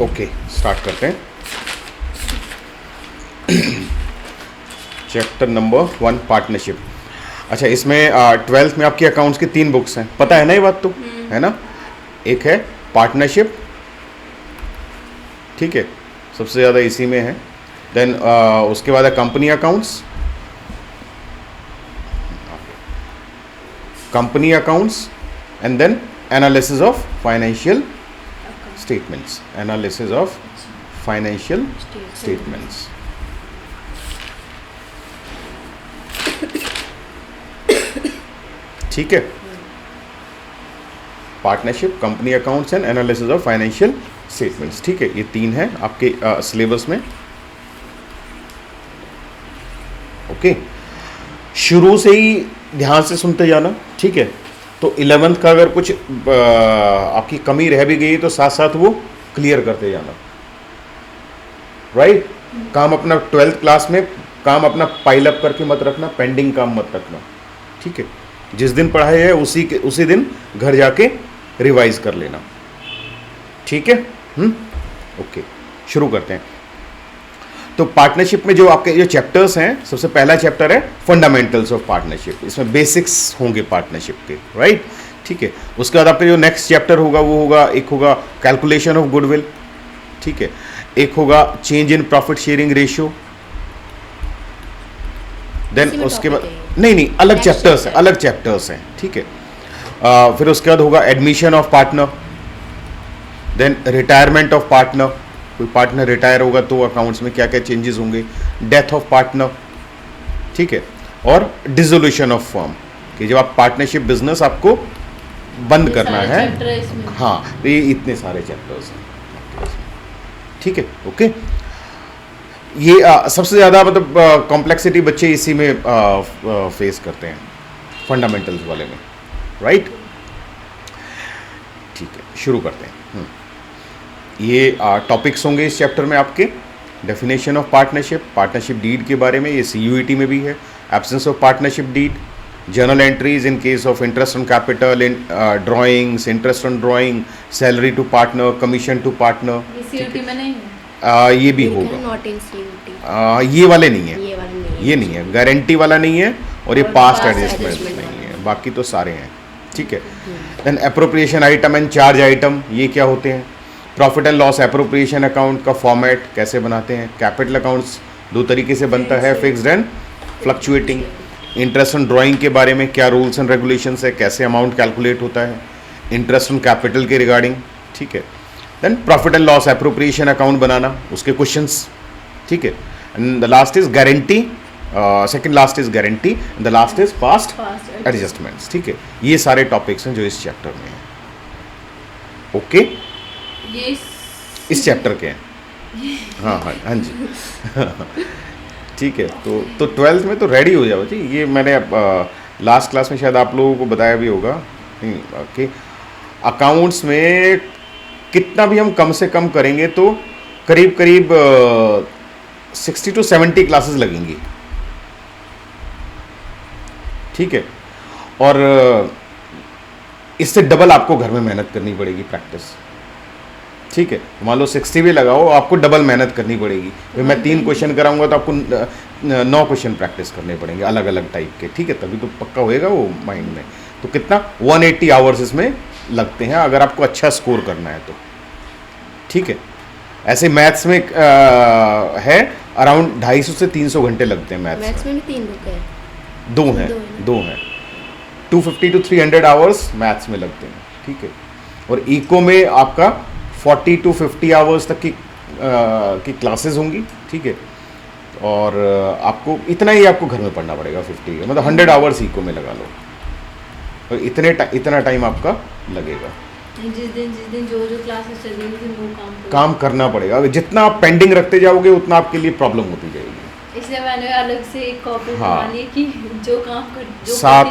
Okay, start करते हैं। Chapter number 1 partnership. अच्छा, इसमें 12th में आपकी अकाउंट्स की 3 बुक्स हैं, पता है ना ये बात तो, है ना। एक है पार्टनरशिप, ठीक है, सबसे ज़्यादा इसी में है। देन उसके बाद है company accounts, company accounts, and then analysis of financial statements, analysis of financial statements. ठीक है, partnership, company accounts and analysis of financial statements. ठीक है, ये 3 हैं आपके सिलेबस में। ओके, शुरू से ही ध्यान से सुनते जाना, ठीक है। तो 11th का अगर कुछ आपकी कमी रह भी गई तो साथ साथ वो क्लियर करते जाना, राइट। काम अपना 12th क्लास में काम अपना पाइल अप करके मत रखना, पेंडिंग काम मत रखना, ठीक है। जिस दिन पढ़ाई है उसी दिन घर जाके रिवाइज कर लेना, ठीक है। ओके, शुरू करते हैं। तो पार्टनरशिप में जो आपके जो चैप्टर्स हैं, सबसे पहला चैप्टर है फंडामेंटल्स ऑफ पार्टनरशिप। इसमें बेसिक्स होंगे पार्टनरशिप के, राइट, ठीक है। उसके बाद आपका जो नेक्स्ट चैप्टर होगा वो होगा, एक होगा कैलकुलेशन ऑफ गुडविल, ठीक है। एक होगा change in profit sharing ratio. Then उसके बाद नहीं अलग चैप्टर्स हैं, अलग चैप्टर्स हैं, ठीक है। फिर उसके बाद होगा admission of partner, then retirement of partner, कोई पार्टनर रिटायर होगा तो अकाउंट्स में क्या क्या चेंजेस होंगे, डेथ ऑफ पार्टनर, ठीक है, और डिसोल्यूशन ऑफ फर्म, कि जब आप पार्टनरशिप बिजनेस आपको बंद करना है। हाँ, तो ये इतने सारे चैप्टर्स हैं, ठीक है। ओके, ये सबसे ज़्यादा मतलब कॉम्प्लेक्सिटी बच्चे इसी में फेस करते हैं, फंडामेंटल्स वाले में, राइट। ठीक है, शुरू करते हैं। ये टॉपिक्स होंगे इस चैप्टर में आपके। Definition of partnership, partnership deed के बारे में, ये CUET में भी है। Absence of partnership deed, journal entries in case of interest on capital, in drawings, interest on drawing, salary to partner, commission to partner, ये भी होगा। ये वाले नहीं है, ये नहीं है, गारंटी वाला नहीं है, और ये पास्ट एडजस्टमेंट नहीं है, बाकी तो सारे हैं, ठीक है। Then appropriation item and charge item, ये क्या होते हैं। Profit and loss appropriation account का फॉर्मेट कैसे बनाते हैं। कैपिटल अकाउंट्स 2 तरीके से बनता है, fixed and fluctuating. Interest on drawing के बारे में क्या रूल्स एंड रेगुलेशंस है, कैसे अमाउंट कैलकुलेट होता है। इंटरेस्ट ऑन कैपिटल के रिगार्डिंग, ठीक है। Then profit and loss appropriation account बनाना, उसके क्वेश्चंस, ठीक है। And the last is guarantee, second last is guarantee, the last is past adjustments, ठीक है। ये सारे टॉपिक्स हैं जो इस चैप्टर में हैं। ओके, ये इस चैप्टर के हैं। हाँ जी ठीक है। तो 12th में तो रेडी हो जाओ जी। ये मैंने लास्ट क्लास में शायद आप लोगों को बताया भी होगा कि अकाउंट्स में कितना भी हम कम से कम करेंगे तो करीब करीब 60 to 70 क्लासेस लगेंगी, ठीक है। और इससे डबल आपको घर में मेहनत करनी पड़ेगी, प्रैक्टिस, ठीक है। मान लो 60 भी लगाओ, आपको डबल मेहनत करनी पड़ेगी। फिर मैं 3 क्वेश्चन कराऊंगा तो आपको 9 क्वेश्चन प्रैक्टिस करने पड़ेंगे अलग अलग टाइप के, ठीक है। तभी तो पक्का होएगा वो माइंड में। तो कितना 180 आवर्स इसमें लगते हैं अगर आपको अच्छा स्कोर करना है तो, ठीक है। ऐसे मैथ्स में है अराउंड 250 से 300 घंटे लगते हैं मैथ्स में। 3 बुक है, 2 हैं 250 to 300 आवर्स मैथ्स में लगते हैं, ठीक है। और इको में आपका 40 to 50 आवर्स तक की क्लासेस होंगी, ठीक है। और आपको इतना ही आपको घर में पढ़ना पड़ेगा, 50 मतलब 100 आवर्स इको में लगा लो, और इतना टाइम आपका लगेगा। जिस दिन जो क्लासेस चल रही है वो काम करना पड़ेगा। जितना आप पेंडिंग रखते जाओगे उतना आपके लिए प्रॉब्लम होती जाएगी। इसलिए मैंने अलग से एक कॉपी बना ली कि जो काम जो साथ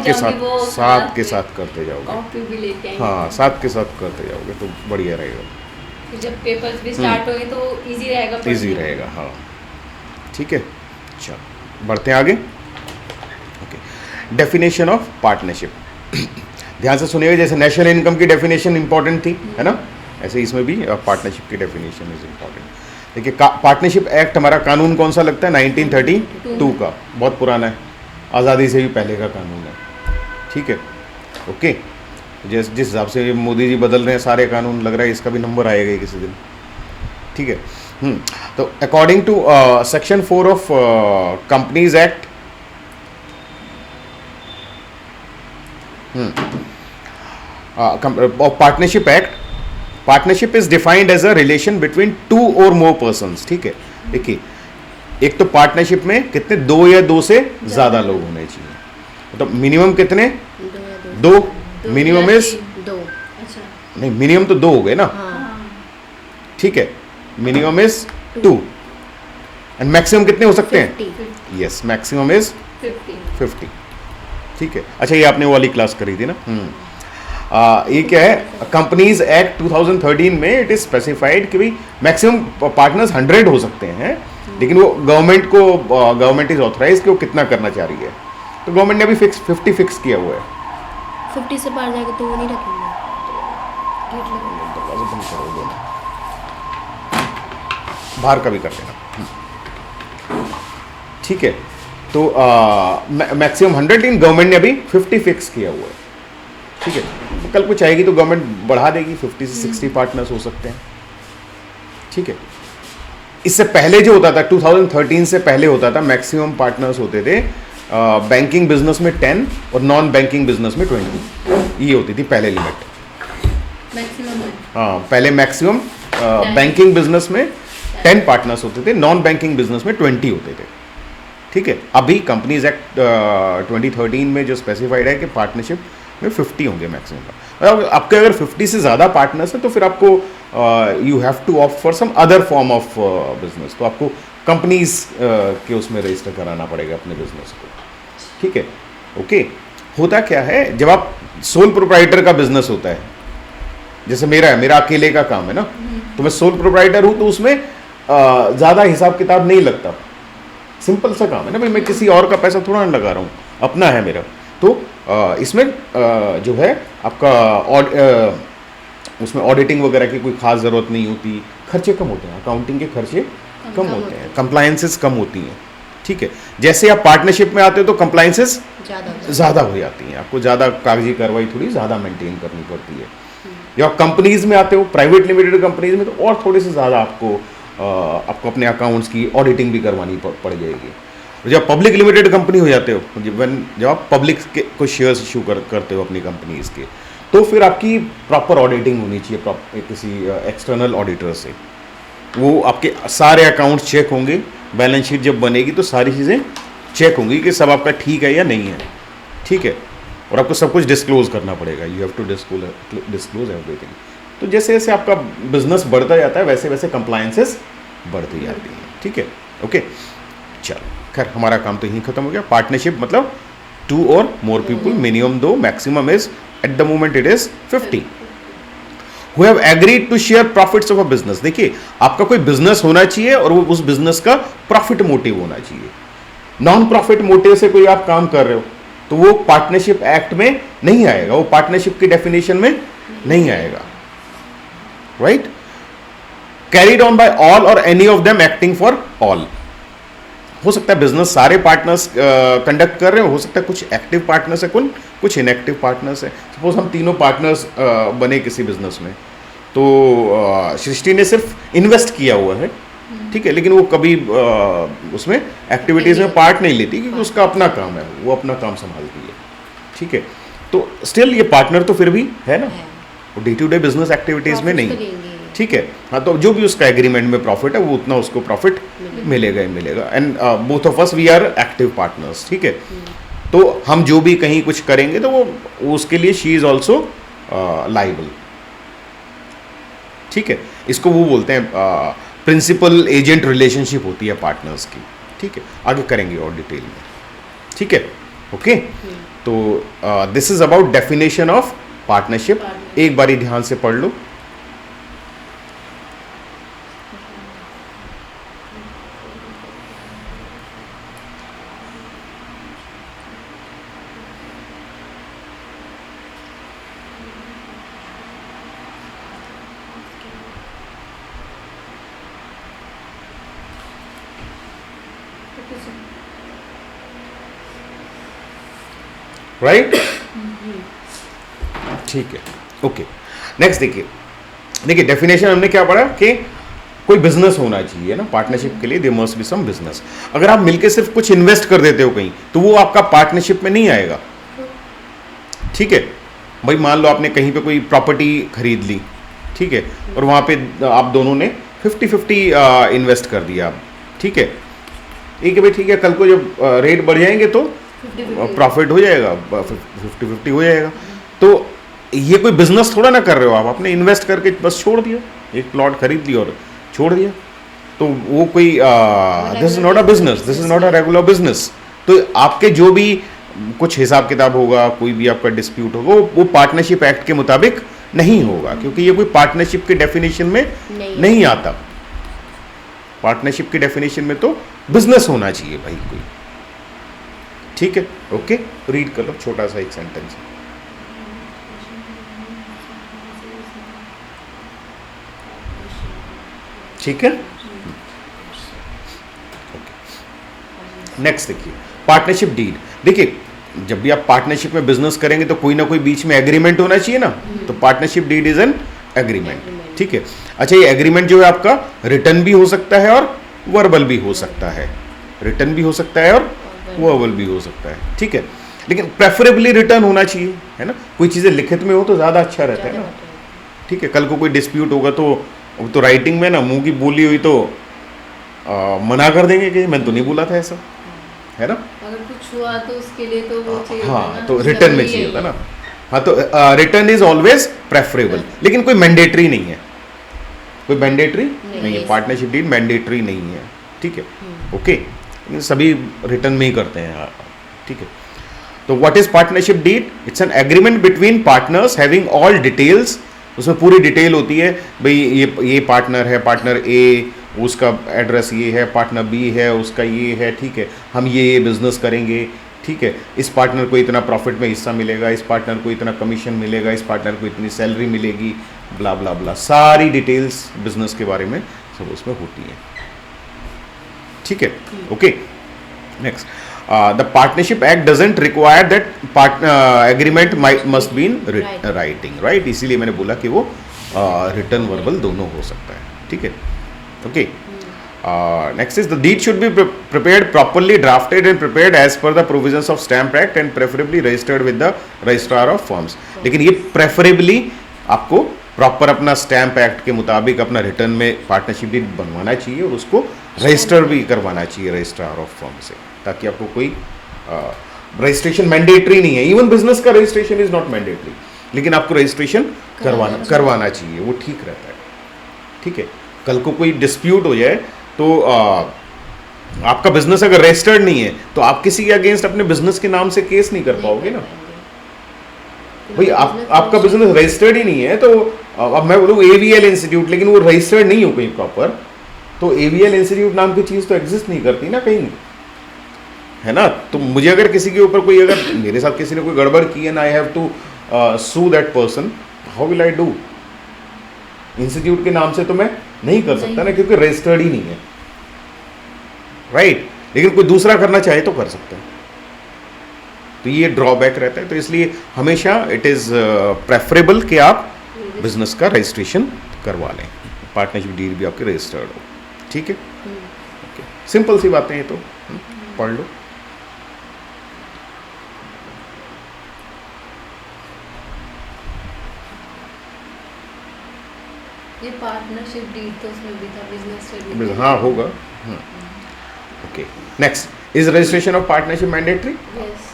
के साथ करते जाओगे, कॉपी भी लेके आएंगे। हाँ, साथ के साथ करते जाओगे तो बढ़िया रहेगा। जब पेपर्स भी स्टार्ट होंगे तो इजी रहेगा, हाँ, ठीक है। चलो बढ़ते हैं आगे। ओके, डेफिनेशन ऑफ पार्टनरशिप ध्यान से सुनिएगा। जैसे नेशनल इनकम की डेफिनेशन इंपॉर्टेंट थी, है ना। ऐसे इसमें भी पार्टनरशिप की डेफिनेशन इज इम्पॉर्टेंट। देखिए पार्टनरिशिप एक्ट हमारा कानून कौन सा लगता है, 1932 का, बहुत पुराना है, आज़ादी से भी पहले का कानून है, ठीक है। ओके, जिस हिसाब से मोदी जी बदल रहे हैं सारे कानून, लग रहा है इसका भी नंबर आएगा ही किसी दिन, ठीक है। तो according to section 4 of companies act, partnership act, partnership is defined as a relation between 2 और मोर पर्सन्स, ठीक है। देखिए, एक तो पार्टनरशिप में कितने, 2 या 2 से ज़्यादा लोग होने चाहिए। तो मिनिमम कितने, 2, मिनिमम इज 2। अच्छा। नहीं, मिनिमम तो 2 हो गए ना, हाँ। ठीक है। मिनिमम इज 2 एंड मैक्सिमम कितने हो सकते हैं, 50। यस, मैक्सिमम इज 50, ठीक है। अच्छा, ये आपने वो वाली क्लास करी थी ना। ये क्या है, कंपनीज एक्ट 2013 में इट इज स्पेसिफाइड कि भाई मैक्सिमम पार्टनर्स 100 हो सकते हैं, लेकिन वो गवर्नमेंट इज ऑथराइज कि वो कितना करना चाह रही है। तो गवर्नमेंट ने अभी 50 फिक्स किया हुआ है। 50 से पार जाएगा तो वो नहीं रखेंगे, गेट लगाएंगे। दरवाजा बंद करो दोनों, बाहर का भी कर देना, ठीक है। तो मैक्सिमम 100, इन गवर्नमेंट ने अभी 50 फिक्स किया हुआ है, ठीक है। तो कल कुछ आएगी तो गवर्नमेंट बढ़ा देगी, 50 से 60 पार्टनर्स हो सकते हैं, ठीक है। इससे पहले जो होता था, 2013 से पहले होता था, मैक्सिमम पार्टनर्स होते थे बैंकिंग बिजनेस में 10 और नॉन बैंकिंग बिजनेस में 20, ये होती थी पहले लिमिट। मैक्सिमम है। हाँ, पहले मैक्सिमम बैंकिंग बिजनेस में 10 पार्टनर्स होते थे, नॉन बैंकिंग बिजनेस में 20 होते थे, ठीक है। अभी कंपनीज एक्ट 2013 में जो स्पेसिफाइड है कि पार्टनरशिप में 50 होंगे मैक्सिमम। आपके अगर 50 से ज़्यादा पार्टनर्स हैं तो फिर आपको you have to opt for some other form of business, तो आपको कंपनीज के उसमें रजिस्टर कराना पड़ेगा अपने बिजनेस को, ठीक है। ओके, होता क्या है, जब आप सोल प्रोप्राइटर का बिजनेस होता है, जैसे मेरा है, मेरा अकेले का काम है ना, तो मैं सोल प्रोप्राइटर हूँ, तो उसमें ज़्यादा हिसाब किताब नहीं लगता, सिंपल सा काम है ना भाई, मैं किसी और का पैसा थोड़ा ना लगा रहा हूँ, अपना है मेरा। तो इसमें जो है आपका उसमें ऑडिटिंग वगैरह की कोई खास ज़रूरत नहीं होती, खर्चे कम होते हैं, अकाउंटिंग के खर्चे कम होते हैं, कंप्लायंसेस कम होती हैं, ठीक है। जैसे आप पार्टनरशिप में आते हो तो कंप्लायंसेस ज़्यादा हो जाती हैं, आपको ज़्यादा कागजी कार्रवाई थोड़ी ज़्यादा मेंटेन करनी पड़ती है। जब आप कंपनीज में आते हो, प्राइवेट लिमिटेड कंपनीज में, तो और थोड़े से ज़्यादा आपको अपने अकाउंट्स की ऑडिटिंग भी करवानी पड़ जाएगी। जब पब्लिक लिमिटेड कंपनी हो जाते हो, जब आप पब्लिक के को शेयर्स इशू करते हो अपनी कंपनीज के, तो फिर आपकी प्रॉपर ऑडिटिंग होनी चाहिए किसी एक्सटर्नल ऑडिटर से। वो आपके सारे अकाउंट्स चेक होंगे, बैलेंस शीट जब बनेगी तो सारी चीज़ें चेक होंगी कि सब आपका ठीक है या नहीं है, ठीक है। और आपको सब कुछ डिस्क्लोज करना पड़ेगा, you have to disclose everything. तो जैसे जैसे आपका बिजनेस बढ़ता जाता है वैसे वैसे कंप्लायंसेस बढ़ती जाती हैं, ठीक है। ओके, चलो खैर, हमारा काम तो यहीं खत्म हो गया। पार्टनरशिप मतलब 2 और more people, minimum 2, maximum is at the moment it is 50 who have agreed to share profits of a business। देखिए, आपका कोई बिजनेस होना चाहिए और वो उस बिजनेस का प्रॉफिट मोटिव होना चाहिए। नॉन प्रॉफिट मोटिव से कोई आप काम कर रहे हो तो वो पार्टनरशिप एक्ट में नहीं आएगा, वो पार्टनरशिप की डेफिनेशन में नहीं आएगा, right. Carried on by all or any of them acting for all. हो सकता है बिजनेस सारे पार्टनर्स कंडक्ट कर रहे हो सकता है कुछ एक्टिव पार्टनर्स है, कुछ इनएक्टिव पार्टनर्स है। सपोज हम तीनों पार्टनर्स बने किसी बिजनेस में, तो सृष्टि ने सिर्फ इन्वेस्ट किया हुआ है, ठीक है, लेकिन वो कभी उसमें एक्टिविटीज़ में पार्ट नहीं लेती क्योंकि उसका अपना काम है, वो अपना काम संभालती है, ठीक है। तो स्टिल ये पार्टनर तो फिर भी है ना, वो day to day business activities में नहीं, ठीक है। हाँ, तो जो भी उसका एग्रीमेंट में प्रॉफिट है वो उतना उसको प्रॉफिट मिलेगा ही मिलेगा। And both of us we are active partners, ठीक है। तो हम जो भी कहीं कुछ करेंगे तो वो उसके लिए शी इज ऑल्सो लाइबल, ठीक है। इसको वो बोलते हैं प्रिंसिपल एजेंट रिलेशनशिप होती है पार्टनर्स की, ठीक है। आगे करेंगे और डिटेल में, ठीक है। ओके, तो this is about definition of partnership. एक बारी ध्यान से पढ़ लो। राइट? ठीक है, ओके। नेक्स्ट देखिए डेफिनेशन हमने क्या पढ़ा कि कोई बिजनेस होना चाहिए ना पार्टनरशिप के लिए, there must be some business. अगर आप मिलके सिर्फ कुछ इन्वेस्ट कर देते हो कहीं तो वो आपका पार्टनरशिप में नहीं आएगा। ठीक है भाई, मान लो आपने कहीं पे कोई प्रॉपर्टी खरीद ली, ठीक है, और वहां पे आप दोनों ने 50-50 इन्वेस्ट कर दिया, ठीक है, भाई ठीक है, कल को जब रेट बढ़ जाएंगे तो 50-50 प्रॉफिट हो जाएगा, 50-50 हो जाएगा। तो ये कोई बिजनेस थोड़ा ना कर रहे हो आप, आपने इन्वेस्ट करके बस छोड़ दिया, एक प्लॉट खरीद लिया और छोड़ दिया, तो वो कोई this is not a business, this is not a regular business. तो आपके जो भी कुछ हिसाब किताब होगा, कोई भी आपका डिस्प्यूट होगा, वो पार्टनरशिप एक्ट के मुताबिक नहीं होगा, क्योंकि ये कोई पार्टनरशिप के डेफिनेशन में नहीं आता। पार्टनरशिप की डेफिनेशन में तो बिजनेस होना चाहिए भाई कोई। ठीक है, ओके, रीड कर लो छोटा सा एक सेंटेंस। ठीक है, नेक्स्ट देखिए पार्टनरशिप डीड। देखिए जब भी आप पार्टनरशिप में बिजनेस करेंगे तो कोई ना कोई बीच में एग्रीमेंट होना चाहिए ना, तो partnership deed is an agreement. ठीक है, अच्छा ये एग्रीमेंट जो है आपका रिटर्न भी हो सकता है और वर्बल भी हो सकता है, रिटर्न भी हो सकता है और वर्बल भी हो सकता है। ठीक है, लेकिन प्रेफरेबली रिटर्न होना चाहिए, है ना, कोई चीज़ें लिखित में हो तो ज़्यादा अच्छा रहता है ना। ठीक है, कल को कोई डिस्प्यूट होगा तो राइटिंग में ना, मुंह की बोली हुई तो मना कर देंगे कि मैंने तो नहीं बोला था ऐसा, है ना। अगर कुछ हुआ तो उसके लिए तो वो चाहिए होता हाँ, ना, तो रिटर्न में चाहिए होता ना। हाँ, तो रिटर्न इज ऑलवेज प्रेफरेबल, लेकिन कोई मैंडेटरी नहीं है, कोई मैंडेटरी नहीं है, पार्टनरशिप डीड मैंडेटरी नहीं है। ठीक है, ओके, सभी रिटर्न में ही करते हैं। ठीक है, तो what is partnership deed? It's an agreement between partners having all details, उसमें पूरी डिटेल होती है, भाई ये पार्टनर है, पार्टनर ए, उसका एड्रेस ये है, पार्टनर बी है, उसका ये है, ठीक है, हम ये बिजनेस करेंगे, ठीक है, इस पार्टनर को इतना प्रॉफिट में हिस्सा मिलेगा, इस पार्टनर को इतना कमीशन मिलेगा, इस पार्टनर को इतनी सैलरी मिलेगी, ब्ला ब्ला ब्ला, सारी डिटेल्स बिजनेस के बारे में सब उसमें होती है। ठीक है, okay, next, the partnership act doesn't require that agreement must be in writing, right, इसीलिए मैंने बोला कि वो रिटर्न वर्बल दोनों हो सकता है। ठीक है, okay, next is the deed should be prepared properly, drafted and prepared as per the provisions of Stamp Act and preferably registered with the registrar of firms। लेकिन ये preferably आपको प्रॉपर अपना स्टैम्प एक्ट के मुताबिक अपना return में partnership deed बनवाना चाहिए और उसको रजिस्टर भी करवाना चाहिए रजिस्ट्रार ऑफ फर्म से, ताकि आपको कोई रजिस्ट्रेशन मैंडेटरी नहीं है, इवन बिजनेस का रजिस्ट्रेशन इज नॉट मैंडेटरी, लेकिन आपको रजिस्ट्रेशन करवाना चाहिए, वो ठीक रहता है। ठीक है, कल को कोई डिस्प्यूट हो जाए तो आपका बिजनेस अगर रजिस्टर्ड नहीं है तो आप किसी के अगेंस्ट अपने बिजनेस के नाम से केस नहीं कर पाओगे ना भाई। आपका बिजनेस रजिस्टर्ड ही नहीं है, तो अब मैं बोलूँ AVL इंस्टीट्यूट, लेकिन वो रजिस्टर्ड नहीं हो कहीं प्रॉपर, तो AVL इंस्टीट्यूट नाम की चीज़ तो एग्जिस्ट नहीं करती ना कहीं, है ना। तो मुझे अगर किसी के ऊपर कोई, अगर मेरे साथ किसी ने कोई गड़बड़ की है, I have to sue that person, how will I do? Institute के नाम से तो मैं नहीं कर सकता ना, क्योंकि रजिस्टर्ड ही नहीं है, राइट। लेकिन कोई दूसरा करना चाहे तो कर सकता है, तो ये ड्रॉबैक रहता है। तो इसलिए हमेशा इट इज़ प्रेफरेबल कि आप बिजनेस का रजिस्ट्रेशन करवा लें, पार्टनरशिप डीड भी आपके रजिस्टर्ड हो। ठीक है, ओके, सिंपल सी बातें हैं, तो पढ़ लो। ये पार्टनरशिप डीड तो उसमें भी था, बिजनेस हाँ होगा। Okay, next, is registration of partnership mandatory? Yes,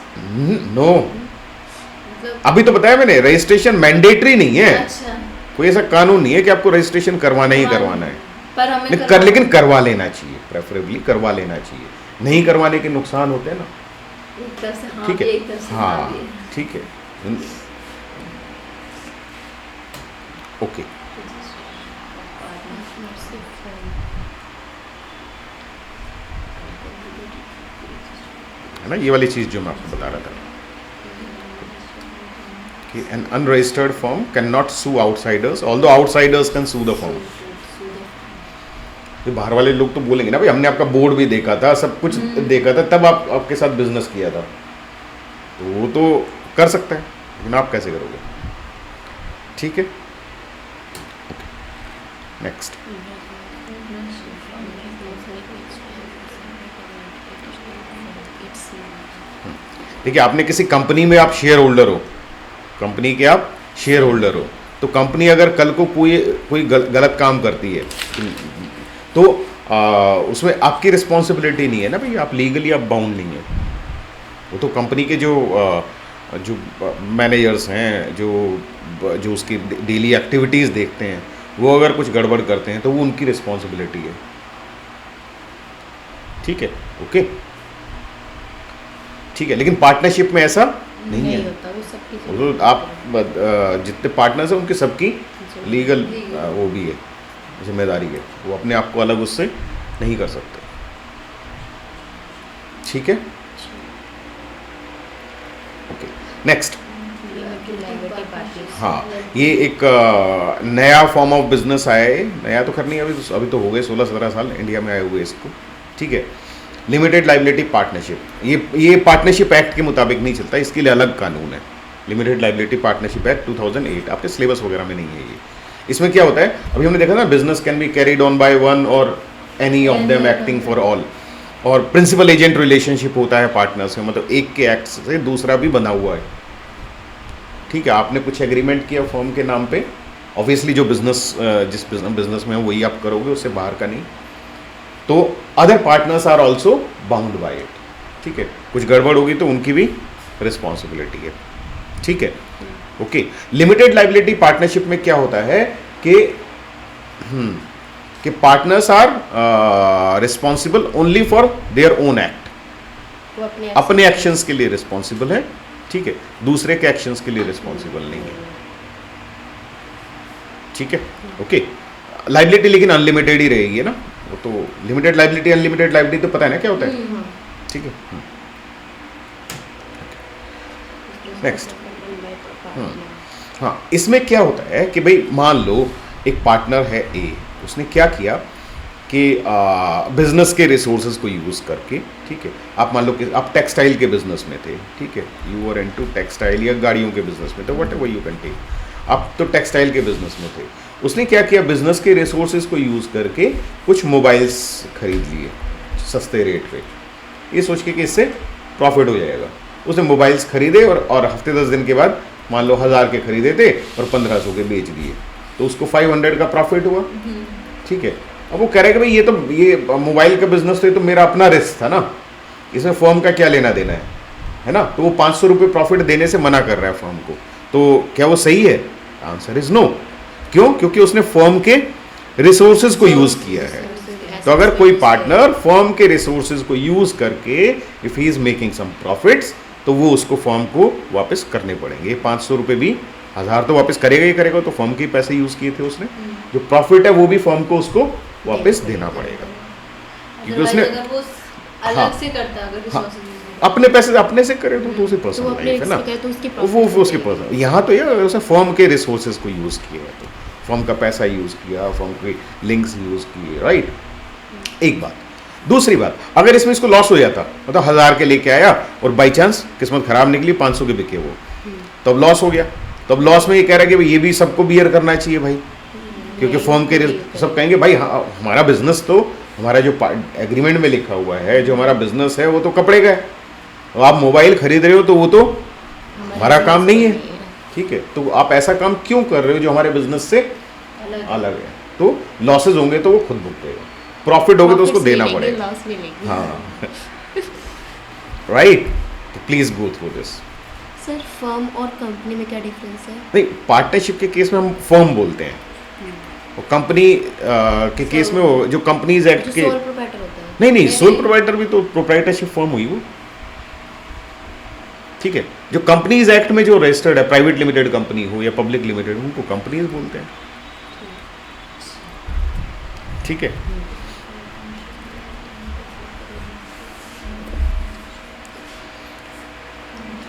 no, मतलब अभी तो बताया मैंने, रजिस्ट्रेशन मैंडेटरी नहीं है, अच्छा, कोई ऐसा कानून नहीं है कि आपको रजिस्ट्रेशन करवाना ही करवाना है, पर हमें लेकिन करवा लेना चाहिए, प्रेफरेबली करवा लेना चाहिए, नहीं करवाने के नुकसान होते हैं ना। एक तरफ से हाँ ठीक भी, है, एक तरफ से हाँ ना भी। ठीक है, ओके। है ना, ये वाली चीज़ जो मैं आपको बता रहा था कि an unregistered firm can not sue outsiders, although outsiders can sue the firm. ये बाहर वाले लोग तो बोलेंगे ना, भाई हमने आपका बोर्ड भी देखा था, सब कुछ देखा था, तब आपके साथ बिजनेस किया था, तो वो तो कर सकता है, लेकिन आप कैसे करोगे? ठीक है, नेक्स्ट। देखिए, आपने किसी कंपनी में आप शेयर होल्डर हो, कंपनी के आप शेयर होल्डर हो, तो कंपनी अगर कल को कोई कोई गलत काम करती है तो उसमें आपकी रिस्पॉन्सिबिलिटी नहीं है ना भाई, आप लीगली आप बाउंड नहीं है। वो तो कंपनी के जो मैनेजर्स हैं, जो उसकी डेली एक्टिविटीज़ देखते हैं, वो अगर कुछ गड़बड़ करते हैं तो वो उनकी रिस्पॉन्सिबिलिटी है। ठीक है, ओके, ठीक है। लेकिन पार्टनरशिप में ऐसा नहीं है। होता, वो सबकी वो तो आप जितने पार्टनर्स हैं उनके सबकी लीगल वो भी है, जिम्मेदारी है, वो अपने आप को अलग उससे नहीं कर सकते। ठीक है, ओके, नेक्स्ट। हाँ, ये एक नया फॉर्म ऑफ बिजनेस आया है, नया तो खैर नहीं, अभी तो हो गए 16-17 साल इंडिया में आए हुए इसको। ठीक है, लिमिटेड लाइबिलिटी पार्टनरशिप। ये पार्टनरशिप एक्ट के मुताबिक नहीं चलता, इसके लिए अलग कानून है। लिमिटेड लाइबिलिटी पार्टनरशिप एक्ट 2008, आपके सिलेबस वगैरह में नहीं है ये। इसमें क्या होता है, अभी हमने देखा ना, business can be carried on by one or any of them acting for all. और प्रिंसिपल एजेंट रिलेशनशिप होता है पार्टनर्स में, मतलब एक के एक्ट से दूसरा भी बना हुआ है। ठीक है, आपने कुछ एग्रीमेंट किया फर्म के नाम पे, ऑब्वियसली जो बिजनेस जिस बिजनेस में हो वही आप करोगे, उससे बाहर का नहीं। तो other partners are also bound by it. ठीक है, कुछ गड़बड़ होगी तो उनकी भी रिस्पॉन्सिबिलिटी है। ठीक है, ओके। लिमिटेड लाइबिलिटी पार्टनरशिप में क्या होता है कि partners are responsible only for their own act, वो अपने एक्शंस के लिए रिस्पॉन्सिबल है। ठीक है, दूसरे के एक्शंस के लिए रिस्पॉन्सिबल नहीं है। ठीक है, ओके। लाइबिलिटी लेकिन अनलिमिटेड ही रहेगी ना, वो तो लिमिटेड लाइबिलिटी अनलिमिटेड लाइबिलिटी तो पता है ना क्या होता है। ठीक है, नेक्स्ट। हाँ, इसमें क्या होता है कि भाई मान लो एक पार्टनर है ए, उसने क्या किया कि बिजनेस के रिसोर्सेज को यूज़ करके, ठीक है, आप मान लो कि आप टेक्सटाइल के बिजनेस में थे, ठीक है, यू आर इनटू टेक्सटाइल या गाड़ियों के बिजनेस में थे, व्हाटएवर यू कैन टेक, आप तो टेक्सटाइल के बिजनेस में थे। उसने क्या किया, बिजनेस के रिसोर्सेज को यूज़ करके कुछ मोबाइल्स खरीद लिए सस्ते रेट पे, ये सोच के कि इससे प्रॉफिट हो जाएगा। उसने मोबाइल्स खरीदे और हफ्ते 10 दिन के बाद मान लो 1000 के खरीदे थे और 1500 के बेच दिए, तो उसको 500 का प्रॉफिट हुआ। ठीक है, अब वो कह रहे कि भाई ये मोबाइल का बिजनेस तो ये तो मेरा अपना रिस्क था ना, इसमें फर्म का क्या लेना देना है ना। तो वो 500 रुपये प्रॉफिट देने से मना कर रहा है फर्म को, तो क्या वो सही है? Answer is no. क्यों? क्योंकि उसने फर्म के रिसोर्सेज को यूज किया है। तो अगर कोई पार्टनर फर्म के रिसोर्सेज को यूज करके if he is making some profits, तो वो उसको फर्म को वापस करने पड़ेंगे। 500 रुपये भी 1000 तो वापस करेगा ही करेगा, तो फर्म के पैसे यूज किए थे उसने, जो प्रॉफिट है वो भी फर्म को उसको वापस देना पड़ेगा, क्योंकि उसने अलग से करता है, अगर हाँ, अपने पैसे अपने से करे तो उसे पर्सनल लाइफ है ना, वो उसके पर्सनल। यहाँ तो ये उसने फर्म के रिसोर्सेज को यूज किया, तो फर्म का पैसा यूज किया, फर्म के लिंक्स यूज किए, राइट। एक बात। दूसरी बात, अगर इसमें इसको लॉस हो जाता, मतलब 1000 के लेके आया और बाई चांस किस्मत खराब निकली 500 के बिके वो, तो अब लॉस हो गया। तो अब लॉस में ये कह रहा है कि भाई ये भी सबको बियर करना चाहिए भाई, क्योंकि फर्म के सब कहेंगे भाई हाँ, हमारा बिजनेस तो हमारा जो एग्रीमेंट में लिखा हुआ है, जो हमारा बिजनेस है वो तो कपड़े का है, और आप मोबाइल खरीद रहे हो तो वो तो हमारा काम नहीं है। ठीक है, तो आप ऐसा काम क्यों कर रहे हो जो हमारे बिजनेस से अलग है? तो लॉसेज होंगे तो वो खुद भुगतेगा, प्रॉफिट होगा तो उसको देना पड़ेगा। हाँ, राइट। तो please go through this. Sir, firm और कंपनी में क्या डिफरेंस है? नहीं, पार्टनरशिप के केस में हम फर्म बोलते हैं, और कंपनी के केस में वो जो कंपनीज एक्ट के सोल प्रोप्राइटर होता है। नहीं, सोल प्रोप्राइटर भी तो प्रोप्राइटरशिप फर्म हुई वो। ठीक है, जो कंपनीज एक्ट में जो रजिस्टर्ड है, प्राइवेट लिमिटेड कंपनी हो या पब्लिक लिमिटेड हो, उनको कंपनीज बोलते हैं। ठीक है,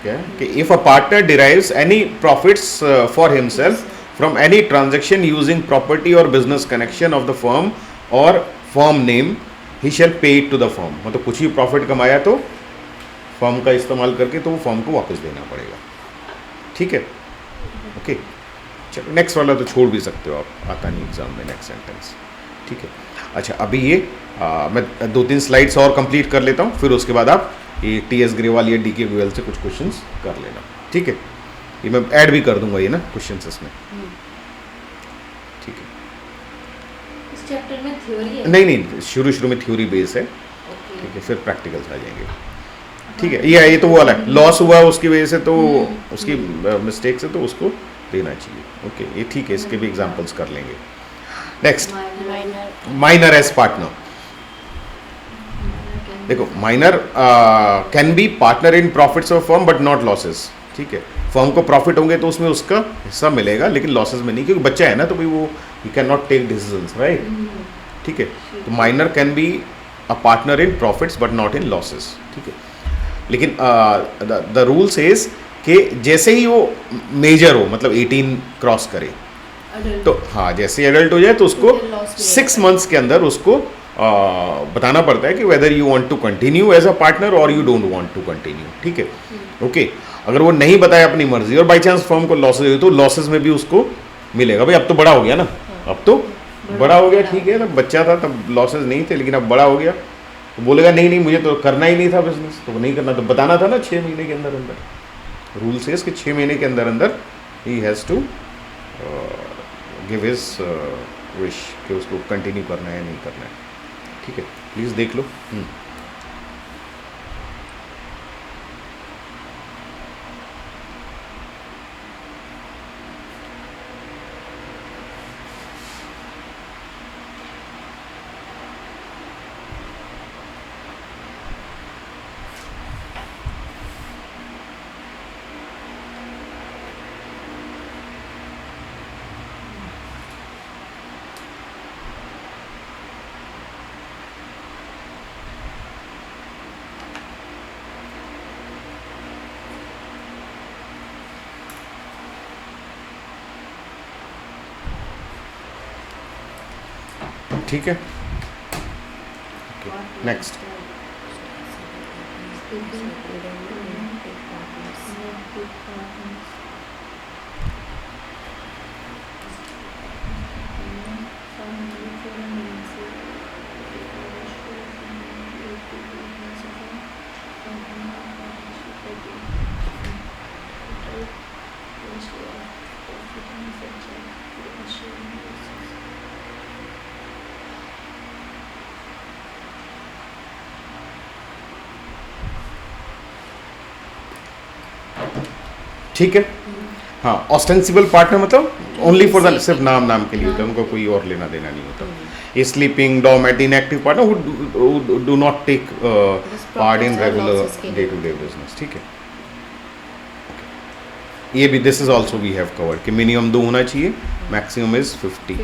क्या कि if a partner derives any profits for himself from any transaction using property or business connection of the firm or firm name, he shall pay it to the firm. मतलब कुछ ही प्रॉफिट कमाया तो फर्म का इस्तेमाल करके, तो वो firm को वापस देना पड़ेगा। ठीक है, ओके। चलो नेक्स्ट वाला तो छोड़ भी सकते हो आप, आता नहीं एग्जाम में नेक्स्ट सेंटेंस। ठीक है, अच्छा अभी ये मैं 2-3 स्लाइड्स और कंप्लीट कर लेता हूँ, फिर उसके बाद आप ये TS ग्रेवाल या DK गोयल से कुछ क्वेश्चंस कर लेना। ठीक है, ये मैं ऐड भी कर दूंगा ये ना क्वेश्चंस इसमें। ठीक है, इस चैप्टर में थ्योरी है? नहीं शुरू में थ्योरी बेस है। ओके। ठीक है, फिर प्रैक्टिकल्स आ जाएंगे। ठीक है, ये तो वो वाला है, लॉस हुआ उसकी वजह से, तो उसकी मिस्टेक से, तो उसको देना चाहिए। ओके, ये ठीक है, इसके भी एग्जांपल्स कर लेंगे। Next, minor as partner. देखो minor can be partner in profits of firm but not losses. ठीक है, फर्म को प्रॉफिट होंगे तो उसमें उसका हिस्सा मिलेगा, लेकिन लॉसेस में नहीं, क्योंकि बच्चा है ना, तो भाई वो you can not take decisions, right. ठीक है, तो minor can be a partner in profits but not in losses. ठीक है, लेकिन द रूल सेज कि जैसे ही वो मेजर हो, मतलब 18 क्रॉस करे, तो हाँ जैसे एडल्ट हो जाए तो उसको फिर loss भी 6 मंथ्स के अंदर उसको बताना पड़ता है कि whether you want to continue as a partner or you don't want to continue. ठीक है, ओके। अगर वो नहीं बताया अपनी मर्जी और बाई चांस फर्म को लॉसेज हुई, तो लॉसेज में भी उसको मिलेगा। भाई अब तो बड़ा हो गया ना, अब तो बड़ा हो गया। ठीक है, तब बच्चा था तब लॉसेज नहीं थे, लेकिन अब बड़ा हो गया तो बोलेगा नहीं मुझे तो करना ही नहीं था बिजनेस, तो नहीं करना, तो बताना था ना 6 महीने के अंदर अंदर। रूल से इसके 6 महीने के अंदर अंदर ही has to give his wish कि उसको कंटिन्यू करना है या नहीं करना है। ठीक है, प्लीज़ देख लो। ठीक है, नेक्स्ट। ठीक है, हाँ। ऑस्टेंसिबल पार्टनर मतलब ओनली फॉर द, सिर्फ नाम के लिए होता है, उनको कोई और लेना देना नहीं होता। ये sleeping dormant inactive partner who do not take part in regular day to day business. ठीक है, ये भी this is also we have covered कि मिनिमम 2 होना चाहिए, maximum is 50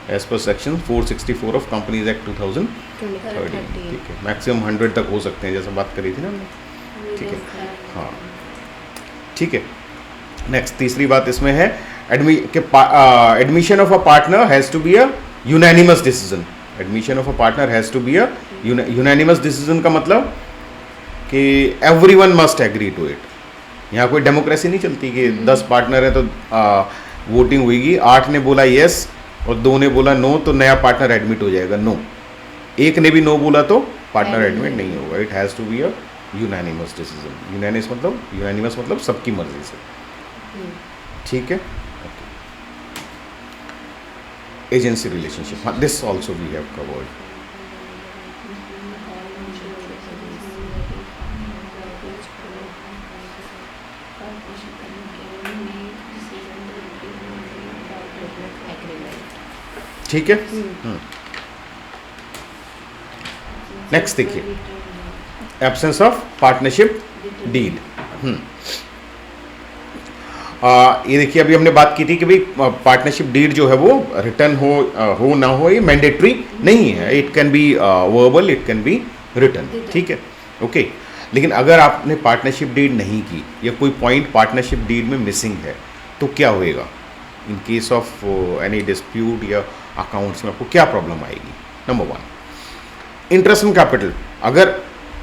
as per section 464 of companies act 2013। ठीक है, मैक्सिमम 100 तक हो सकते हैं, जैसे बात करी थी ना हमने। ठीक है, हाँ ठीक है। नेक्स्ट तीसरी बात इसमें है admission of a partner has to be a unanimous decision. Admission of a partner has to be a unanimous decision का मतलब कि everyone must agree to it. यहाँ कोई डेमोक्रेसी नहीं चलती कि 10 पार्टनर है तो वोटिंग होगी, 8 ने बोला यस और 2 ने बोला नो तो नया पार्टनर एडमिट हो जाएगा। नो, एक ने भी नो बोला तो पार्टनर एडमिट नहीं होगा। It has to be a unanimous decision. Unanimous मतलब सबकी मर्जी से। ठीक है, agency relationship, this also we have covered. ठीक है, नेक्स्ट देखिए, एब्सेंस ऑफ पार्टनरशिप डीड। ये देखिए, अभी हमने बात की थी कि भाई पार्टनरशिप डीड जो है वो रिटर्न हो ना हो, ये मैंडेटरी नहीं है। It can be verbal, it can be return. ठीक है, ओके। लेकिन अगर आपने पार्टनरशिप डीड नहीं की या कोई पॉइंट पार्टनरशिप डीड में मिसिंग है तो क्या होएगा? इन केस ऑफ एनी डिस्प्यूट या अकाउंट्स में आपको क्या प्रॉब्लम आएगी? Number 1, interest in capital. अगर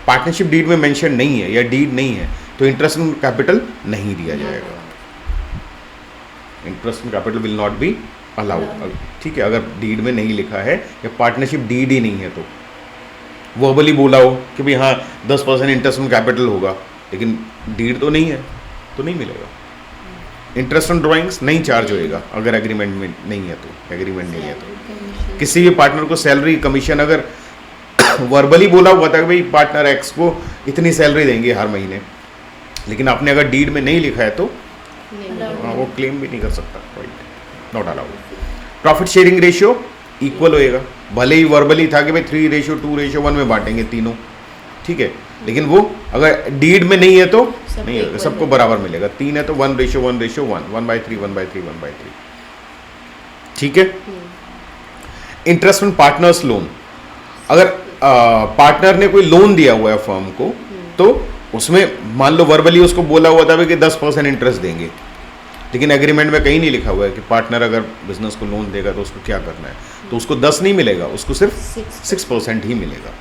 पार्टनरशिप डीड में मेंशन नहीं है या डीड नहीं है तो इंटरेस्ट ऑन कैपिटल नहीं दिया जाएगा। Interest on capital will not be allowed. ठीक है, अगर डीड में नहीं लिखा है या पार्टनरशिप डीड ही नहीं है तो वर्बली बोला हो कि भाई हाँ 10% इंटरेस्ट ऑन कैपिटल होगा, लेकिन डीड तो नहीं है तो नहीं मिलेगा। इंटरेस्ट ऑन ड्राइंग्स नहीं चार्ज होएगा अगर एग्रीमेंट में नहीं है तो, एग्रीमेंट नहीं है तो। किसी भी पार्टनर को सैलरी कमीशन अगर वर्बली बोला हुआ था कि भाई पार्टनर एक्स को इतनी सैलरी देंगे हर महीने, लेकिन आपने अगर डीड में नहीं लिखा है तो वो क्लेम भी नहीं कर सकता, right, not allowed. Profit sharing ratio equal होएगा, भले ही वर्बली था कि भाई 3:2:1 में बांटेंगे तीनों, ठीक है, लेकिन वो अगर डीड में नहीं है तो नहीं होगा, सबको बराबर मिलेगा। 3 है तो 1:1:1, 1/3, 1/3, 1/3, ठीक है। इंटरेस्ट ऑन पार्टनर्स लोन, अगर पार्टनर ने कोई लोन दिया हुआ है फर्म को तो उसमें मान लो वर्बली उसको बोला हुआ था कि 10% इंटरेस्ट देंगे, लेकिन एग्रीमेंट में कहीं नहीं लिखा हुआ है कि पार्टनर अगर बिजनेस को लोन देगा तो उसको क्या करना है, तो उसको 10 नहीं मिलेगा, उसको सिर्फ 6% ही मिलेगा,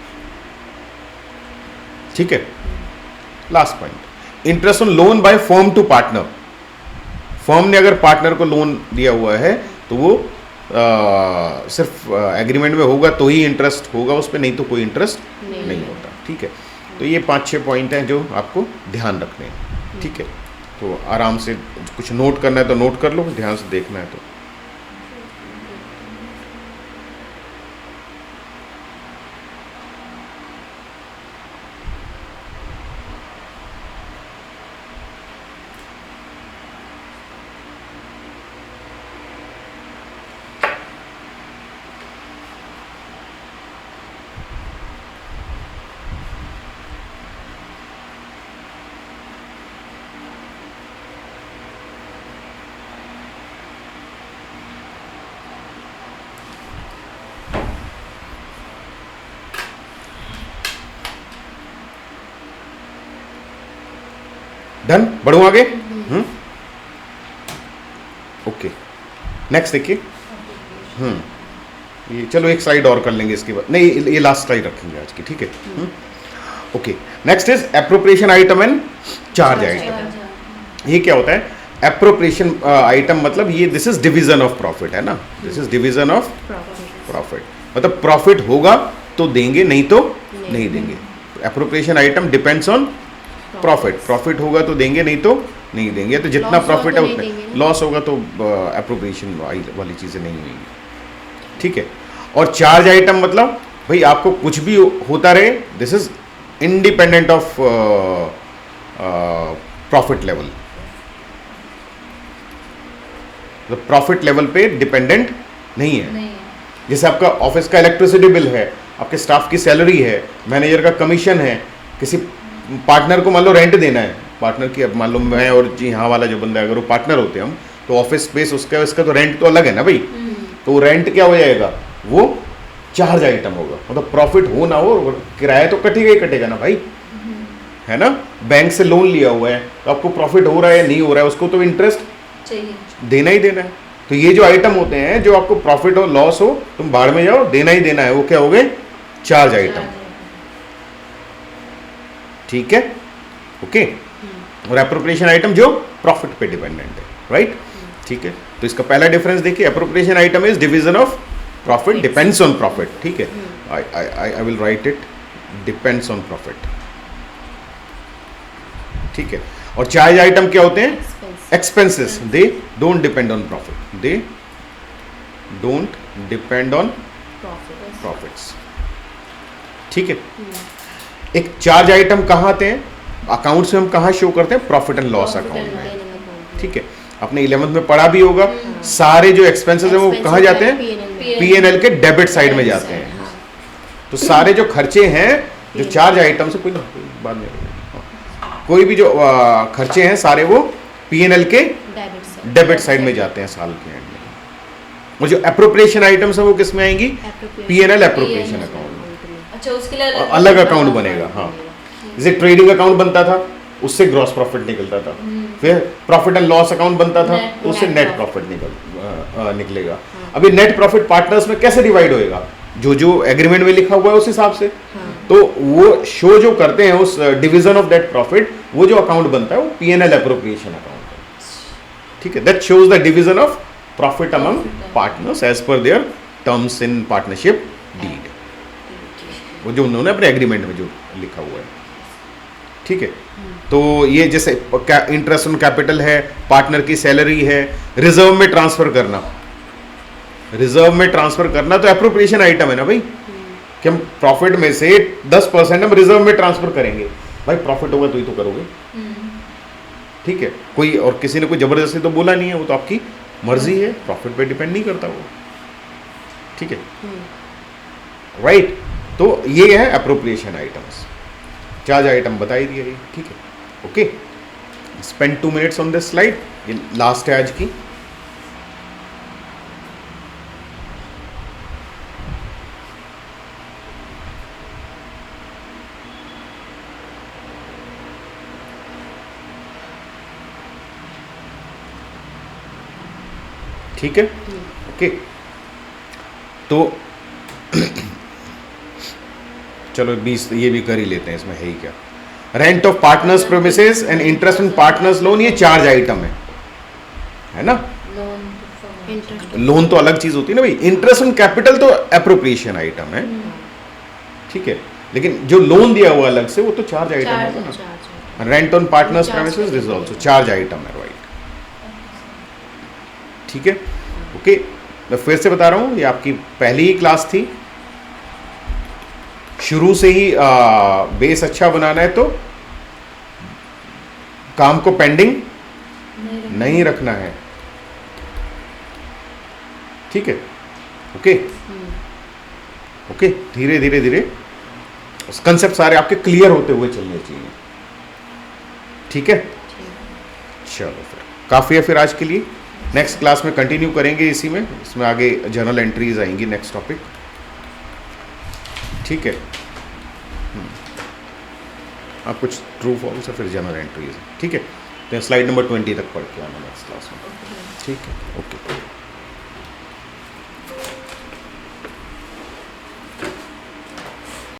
ठीक है। Last point, interest on loan by firm to partner, firm ने अगर पार्टनर को लोन दिया हुआ है तो वो सिर्फ एग्रीमेंट में होगा तो ही इंटरेस्ट होगा उस पर, नहीं तो कोई इंटरेस्ट नहीं होता, ठीक है। तो ये 5-6 पॉइंट हैं जो आपको ध्यान रखने हैं, ठीक है। तो आराम से कुछ नोट करना है तो नोट कर लो, ध्यान से देखना है तो। डन, बढ़ू आगे। ओके, नेक्स्ट देखिए। ये चलो एक स्लाइड और कर लेंगे इसके बाद, नहीं ये लास्ट स्लाइड रखेंगे आज की, ठीक है। Okay, next is appropriation item and charge item. ये क्या होता है? एप्रोप्रिएशन आइटम मतलब ये this is division of profit, है ना, this is division of profit, मतलब प्रॉफिट होगा तो देंगे, नहीं तो नहीं देंगे। Appropriation item depends on profit, profit होगा तो देंगे, नहीं तो नहीं देंगे। तो जितना प्रॉफिट है उतना, लॉस होगा तो एप्रोप्रिएशन वाली चीज़ें नहीं होंगी, ठीक है। और चार्ज आइटम मतलब भाई आपको कुछ भी होता रहे, this is independent of profit level, तो प्रॉफिट लेवल पे डिपेंडेंट नहीं है। जैसे आपका ऑफिस का इलेक्ट्रिसिटी बिल है, आपके स्टाफ की सैलरी है, मैनेजर का कमीशन है, किसी पार्टनर को मान लो रेंट देना है, पार्टनर की, अब मान लो मैं और जी यहाँ वाला जो बंदा है अगर वो पार्टनर होते हैं हम, तो ऑफिस स्पेस उसका इसका तो रेंट तो अलग है ना भाई, तो रेंट क्या हो जाएगा, वो चार्ज आइटम होगा। मतलब प्रॉफिट हो ना हो किराया तो कटेगा ही कटेगा ना भाई, है ना। बैंक से लोन लिया हुआ है तो आपको प्रॉफिट हो रहा है नहीं हो रहा है, उसको तो इंटरेस्ट चाहिए, देना ही देना है। तो ये जो आइटम होते हैं जो आपको प्रॉफिट हो लॉस हो तुम बाहर में जाओ, देना ही देना है, वो क्या हो गए, चार्ज आइटम, ठीक है, ओके। और एप्रोप्रिएशन आइटम जो प्रॉफिट पे डिपेंडेंट है, राइट, ठीक है। तो इसका पहला डिफरेंस देखिए, appropriation item is division of profit, depends on profit, ठीक है। I will write it, depends on profit, ठीक है। और चार्ज आइटम क्या होते हैं, expenses, they don't depend on profit, they don't depend on profits, ठीक है। एक चार्ज आइटम कहाँ आते हैं, अकाउंट्स में हम कहाँ शो करते हैं, प्रॉफिट एंड लॉस अकाउंट में, ठीक है। आपने 11th में पढ़ा भी होगा, सारे जो एक्सपेंसेस हैं वो कहाँ जाते हैं, P&L के डेबिट साइड में जाते हैं। तो सारे जो खर्चे हैं जो चार्ज आइटम से, कोई बाद में कोई भी जो खर्चे हैं सारे वो P&L के डेबिट साइड में जाते हैं साल के एंड में। और जो एप्रोप्रिएशन आइटम्स है वो किस में आएंगी, P&L एप्रोप्रिएशन अकाउंट में, अच्छा उसके लिए अलग अकाउंट बनेगा। हाँ, जैसे ट्रेडिंग अकाउंट बनता था उससे ग्रॉस प्रॉफिट निकलता था, फिर प्रॉफिट एंड लॉस अकाउंट बनता था तो उससे नेट प्रॉफिट निकलेगा। अभी नेट प्रॉफिट पार्टनर्स में कैसे डिवाइड होएगा, जो जो एग्रीमेंट में लिखा हुआ है उस हिसाब से, तो वो शो जो करते हैं उस डिवीजन ऑफ दैट प्रॉफिट, वो जो अकाउंट बनता है वो P&L एप्रोप्रिएशन अकाउंट है, ठीक है। That shows the division of profit among partners as per their terms in partnership deed, वो जो उन्होंने अपने एग्रीमेंट में जो लिखा हुआ है, ठीक है। तो ये जैसे इंटरेस्ट ऑन कैपिटल है, पार्टनर की सैलरी है, रिजर्व में ट्रांसफर करना, रिजर्व में ट्रांसफर करना तो एप्रोप्रिएशन आइटम है ना भाई, कि हम प्रॉफिट में से 10% हम रिजर्व में ट्रांसफर करेंगे। भाई प्रॉफिट होगा तो ही तो करोगे, ठीक है। कोई और किसी ने कोई जबरदस्ती तो बोला नहीं है, वो तो आपकी मर्जी है, प्रॉफिट पे डिपेंड नहीं करता वो, ठीक है, राइट। तो ये है एप्रोप्रिएशन आइटम्स, चार्ज आइटम बताई दिए, ठीक है, okay. Spend 2 minutes on this slide, ये लास्ट है आज की। ठीक है, ओके। तो चलो 20 ये भी कर ही लेते हैं, इसमें है ही क्या। Rent of partners premises and interest on partners loan, ये चार्ज आइटम है ना। इंटरेस्ट लोन तो अलग चीज होती है ना भाई, इंटरेस्ट ऑन कैपिटल तो एप्रोप्रिएशन आइटम है, ठीक है। लेकिन जो लोन दिया हुआ अलग से वो तो चार्ज आइटम होगा ना। Rent on partners premises this is also charge item है, राइट, ठीक है, ओके। मैं फिर से बता रहा हूं, ये आपकी पहली ही क्लास थी, शुरू से ही बेस अच्छा बनाना है तो काम को पेंडिंग नहीं रखना है, ठीक है, ओके, ओके। धीरे धीरे धीरे कंसेप्ट सारे आपके क्लियर होते हुए चलने चाहिए, ठीक है। चलो फिर काफ़ी है फिर आज के लिए, नेक्स्ट क्लास में कंटिन्यू करेंगे इसी में, इसमें आगे जर्नल एंट्रीज आएंगी, नेक्स्ट टॉपिक, ठीक है। आप कुछ ट्रू फॉल्स है फिर जर्नल एंट्रीज, ठीक है। तो स्लाइड नंबर 20 तक पढ़ के आना नेक्स्ट क्लास में, ठीक है, ओके।